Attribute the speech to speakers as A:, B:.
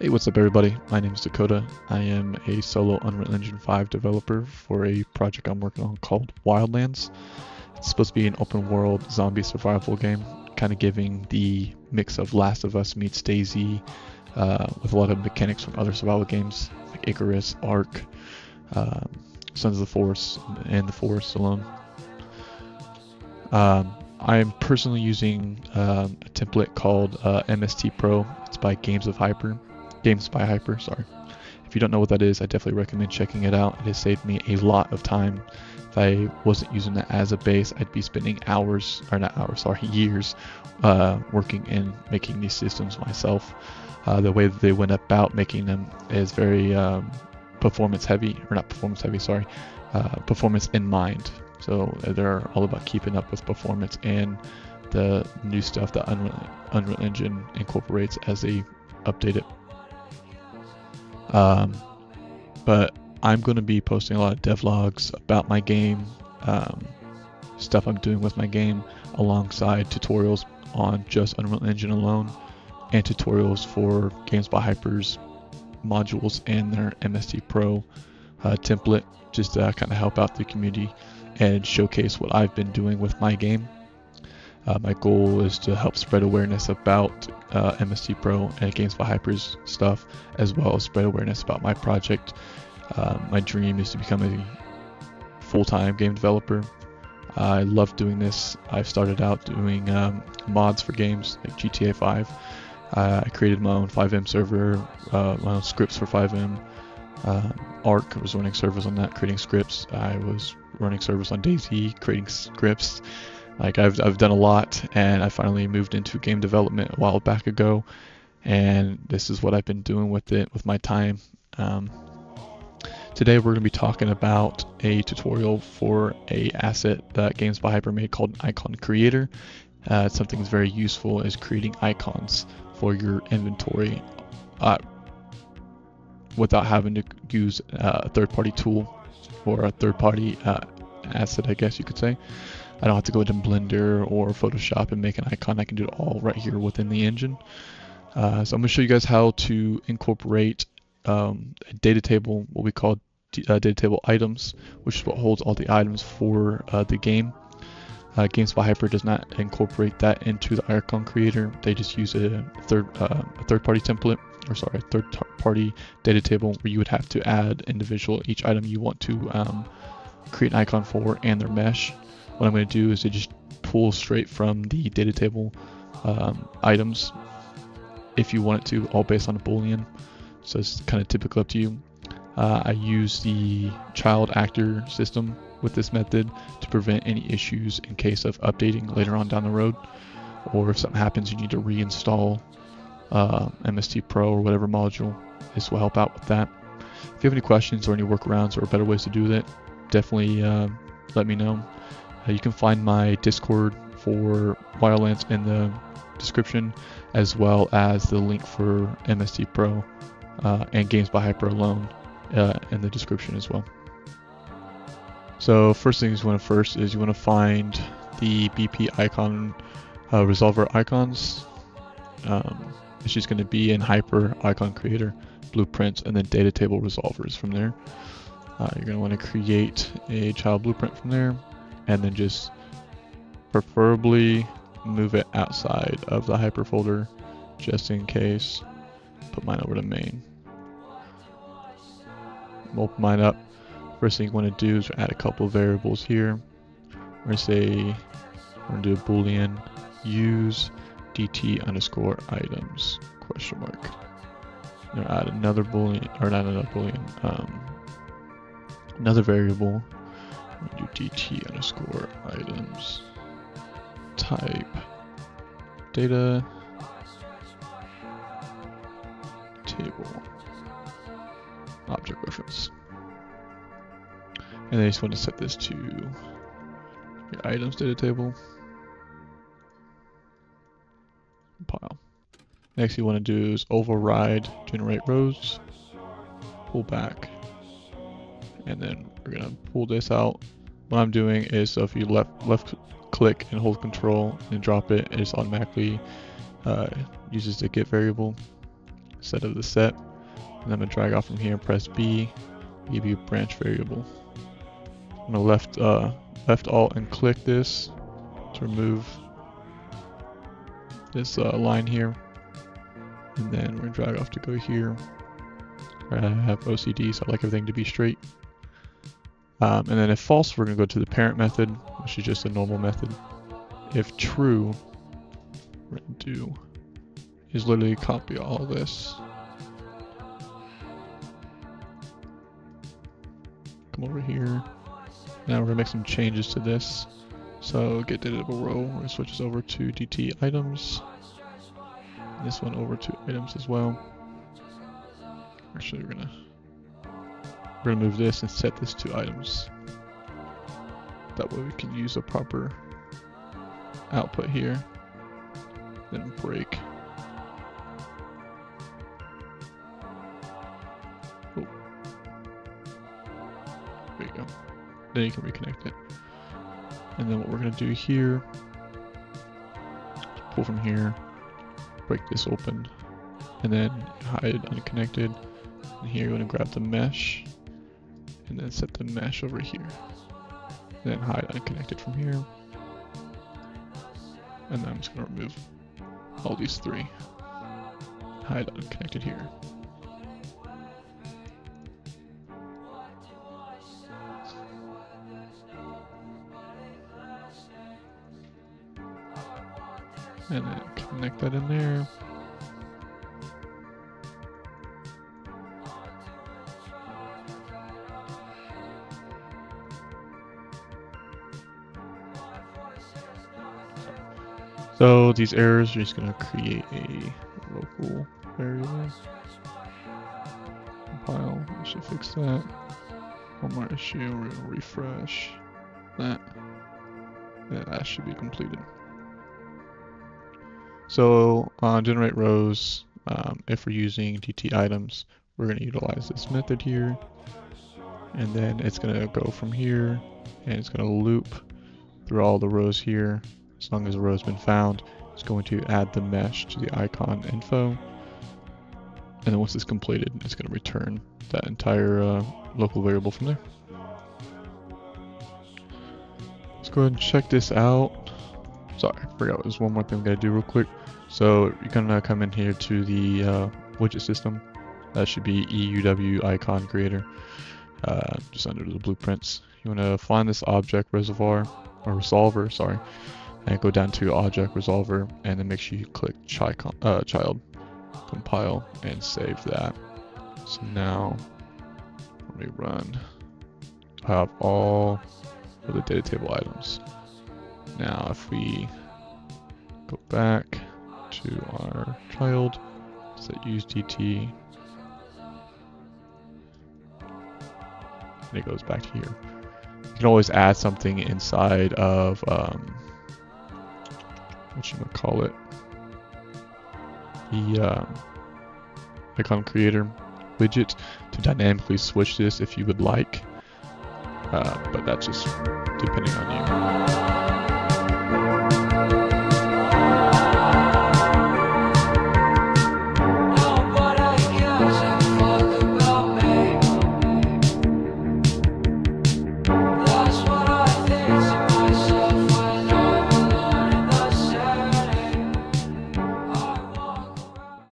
A: Hey, what's up everybody? My name is Dakota. I am a solo Unreal Engine 5 developer for a project I'm working on called Wildlands. It's supposed to be an open world zombie survival game, kind of giving the mix of Last of Us meets DayZ, with a lot of mechanics from other survival games like Icarus, Ark, um, Sons of the Forest, and The Forest alone. I'm personally using a template called MST Pro. It's by Games by Hyper, sorry. If you don't know what that is, I definitely recommend checking it out. It has saved me a lot of time. If I wasn't using that as a base, I'd be spending years working and making these systems myself. The way that they went about making them is very performance in mind. So they're all about keeping up with performance and the new stuff that Unreal Engine incorporates as they update it. But I'm going to be posting a lot of devlogs about my game, stuff I'm doing with my game, alongside tutorials on just Unreal Engine alone, and tutorials for Games by Hyper's modules and their MST Pro template, just to kind of help out the community and showcase what I've been doing with my game. My goal is to help spread awareness about MST Pro and Games by Hyper's stuff, as well as spread awareness about my project. My dream is to become a full-time game developer. I love doing this. I've started out doing mods for games like GTA 5. I created my own 5M server, my own scripts for 5M. Ark, I was running servers on that, creating scripts. I was running servers on DayZ, creating scripts. Like I've done a lot, and I finally moved into game development a while back ago, and this is what I've been doing with it, with my time. Today we're going to be talking about a tutorial for a asset that Games by Hyper made called an icon creator. Something that's very useful is creating icons for your inventory without having to use a third-party tool or a third-party asset, I guess you could say. I don't have to go into Blender or Photoshop and make an icon. I can do it all right here within the engine. So I'm going to show you guys how to incorporate a data table, what we call data table items, which is what holds all the items for the game. Games by Hyper does not incorporate that into the icon creator. They just use a third-party template, a third-party data table where you would have to add each item you want to create an icon for and their mesh. What I'm going to do is to just pull straight from the data table items if you want it to, all based on a boolean. So it's kind of typical up to you. I use the child actor system with this method to prevent any issues in case of updating later on down the road, or if something happens you need to reinstall MST Pro or whatever module. This will help out with that. If you have any questions or any workarounds or better ways to do that, definitely let me know. You can find my Discord for Wildlands in the description, as well as the link for MST Pro and Games by Hyper alone in the description as well. So first things you want to find the BP icon resolver icons. It's just going to be in Hyper icon creator, blueprints, and then data table resolvers from there. You're going to want to create a child blueprint from there, and then just preferably move it outside of the Hyper folder just in case. Put mine over to main. Open mine up. First thing you want to do is add a couple of variables here. We're going to do a boolean use dt underscore items question mark. We're going to add another boolean, or not another boolean, another variable. I'm going to do dt underscore items type data table object reference. And then you just want to set this to your items data table pile. Next you want to do is override generate rows, pull back, and then we're going to pull this out. What I'm doing is, so if you left click and hold control and drop it, it just automatically uses the get variable. set of the set. And I'm gonna drag off from here and press B, give you branch variable. I'm gonna left alt and click this to remove this line here. And then we're gonna drag off to go here. I have OCD, so I like everything to be straight. And then if false, we're gonna go to the parent method, which is just a normal method. If true, we're gonna do is literally copy all this. Come over here. Now we're gonna make some changes to this. So get editable row, we're gonna switch this over to DT items. This one over to items as well. Actually, we're gonna move this and set this to items. That way we can use a proper output here. Then break. Oh. There you go. Then you can reconnect it. And then what we're gonna do here, pull from here, break this open, and then hide unconnected. And here you're gonna grab the mesh, and then set the mesh over here. And then hide unconnected from here. And then I'm just gonna remove all these three. Hide unconnected here. And then connect that in there. So these errors, you're just going to create a local variable. Compile, I should fix that. One more issue, we're going to refresh that. Yeah, that should be completed. So on generate rows, if we're using DT items, we're going to utilize this method here. And then it's going to go from here, and it's going to loop through all the rows here. As long as a row has been found, it's going to add the mesh to the icon info. And then once it's completed, it's going to return that entire local variable from there. Let's go ahead and check this out. Sorry, I forgot there's one more thing we got to do real quick. So you're going to come in here to the widget system. That should be EUW icon creator, just under the blueprints. You want to find this object reservoir, or resolver, sorry. And go down to object resolver, and then make sure you click child, compile, and save that. So now when we run, I have all of the data table items. Now if we go back to our child, set use DT, and it goes back to here. You can always add something inside of whatchamacallit, the icon creator widget to dynamically switch this if you would like, but that's just depending on you.